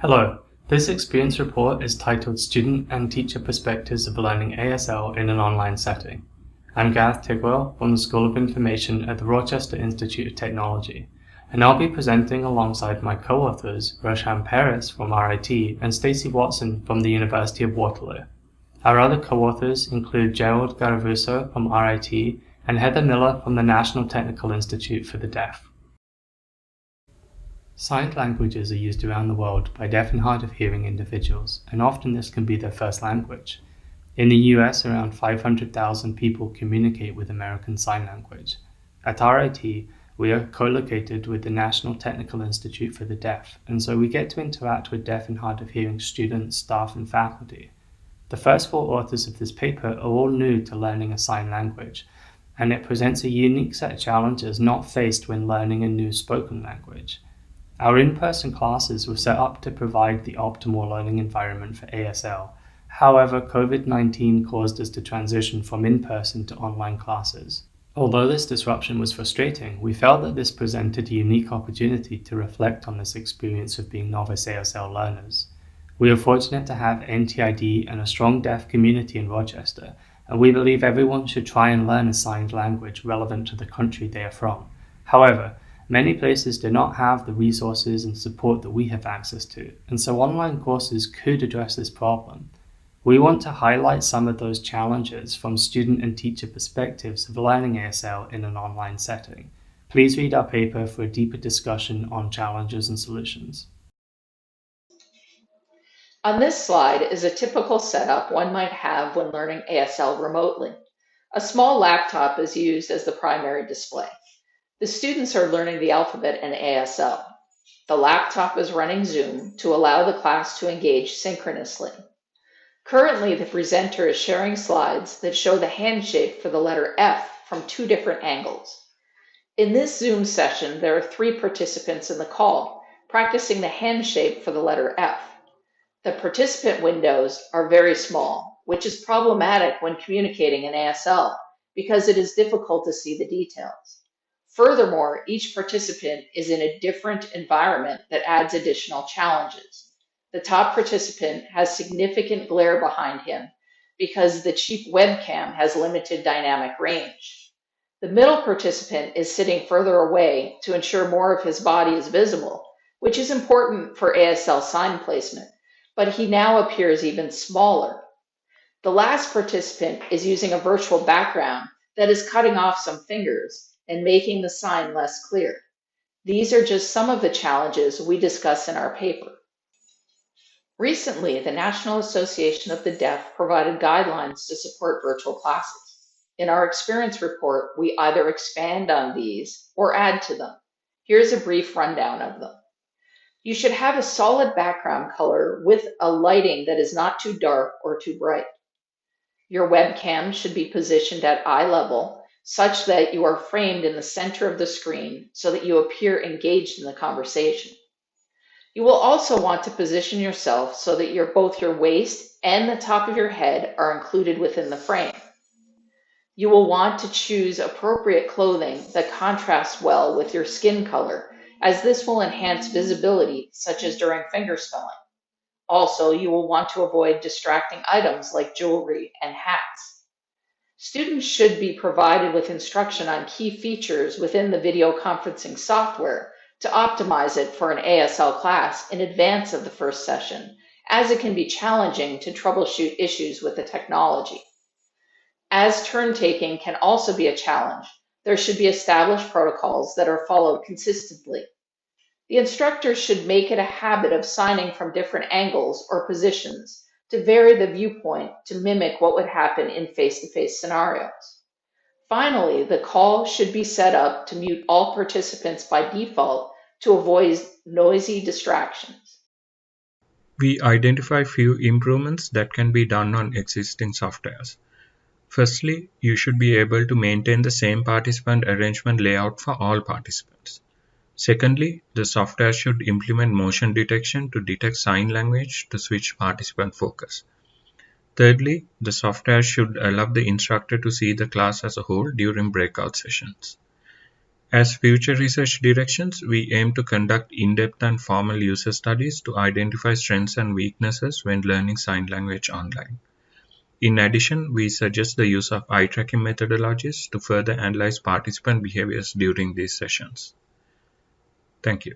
Hello, this experience report is titled Student and Teacher Perspectives of Learning ASL in an Online Setting. I'm Garreth Tigwell from the School of Information at the Rochester Institute of Technology, and I'll be presenting alongside my co-authors Roshan Peiris from RIT and Stacey Watson from the University of Waterloo. Our other co-authors include Gerald Garavuso from RIT and Heather Miller from the National Technical Institute for the Deaf. Signed languages are used around the world by deaf and hard of hearing individuals, and often this can be their first language. In the US, around 500,000 people communicate with American Sign Language. At RIT, we are co-located with the National Technical Institute for the Deaf, and so we get to interact with deaf and hard of hearing students, staff, and faculty. The first four authors of this paper are all new to learning a sign language, and it presents a unique set of challenges not faced when learning a new spoken language. Our in-person classes were set up to provide the optimal learning environment for ASL. However, COVID-19 caused us to transition from in-person to online classes. Although this disruption was frustrating, we felt that this presented a unique opportunity to reflect on this experience of being novice ASL learners. We are fortunate to have NTID and a strong deaf community in Rochester, and we believe everyone should try and learn a signed language relevant to the country they are from. However, many places do not have the resources and support that we have access to, and so online courses could address this problem. We want to highlight some of those challenges from student and teacher perspectives of learning ASL in an online setting. Please read our paper for a deeper discussion on challenges and solutions. On this slide is a typical setup one might have when learning ASL remotely. A small laptop is used as the primary display. The students are learning the alphabet in ASL. The laptop is running Zoom to allow the class to engage synchronously. Currently, the presenter is sharing slides that show the hand shape for the letter F from two different angles. In this Zoom session, there are 3 participants in the call, practicing the hand shape for the letter F. The participant windows are very small, which is problematic when communicating in ASL because it is difficult to see the details. Furthermore, each participant is in a different environment that adds additional challenges. The top participant has significant glare behind him because the cheap webcam has limited dynamic range. The middle participant is sitting further away to ensure more of his body is visible, which is important for ASL sign placement, but he now appears even smaller. The last participant is using a virtual background that is cutting off some fingers and making the sign less clear. These are just some of the challenges we discuss in our paper. Recently, the National Association of the Deaf provided guidelines to support virtual classes. In our experience report, we either expand on these or add to them. Here's a brief rundown of them. You should have a solid background color with a lighting that is not too dark or too bright. Your webcam should be positioned at eye level such that you are framed in the center of the screen so that you appear engaged in the conversation. You will also want to position yourself so that both your waist and the top of your head are included within the frame. You will want to choose appropriate clothing that contrasts well with your skin color, as this will enhance visibility, such as during fingerspelling. Also, you will want to avoid distracting items like jewelry and hats. Students should be provided with instruction on key features within the video conferencing software to optimize it for an ASL class in advance of the first session, as it can be challenging to troubleshoot issues with the technology. As turn taking can also be a challenge, there should be established protocols that are followed consistently. The instructor should make it a habit of signing from different angles or positions to vary the viewpoint to mimic what would happen in face-to-face scenarios. Finally, the call should be set up to mute all participants by default to avoid noisy distractions. We identify few improvements that can be done on existing softwares. Firstly, you should be able to maintain the same participant arrangement layout for all participants. Secondly, the software should implement motion detection to detect sign language to switch participant focus. Thirdly, the software should allow the instructor to see the class as a whole during breakout sessions. As future research directions, we aim to conduct in-depth and formal user studies to identify strengths and weaknesses when learning sign language online. In addition, we suggest the use of eye tracking methodologies to further analyze participant behaviors during these sessions. Thank you.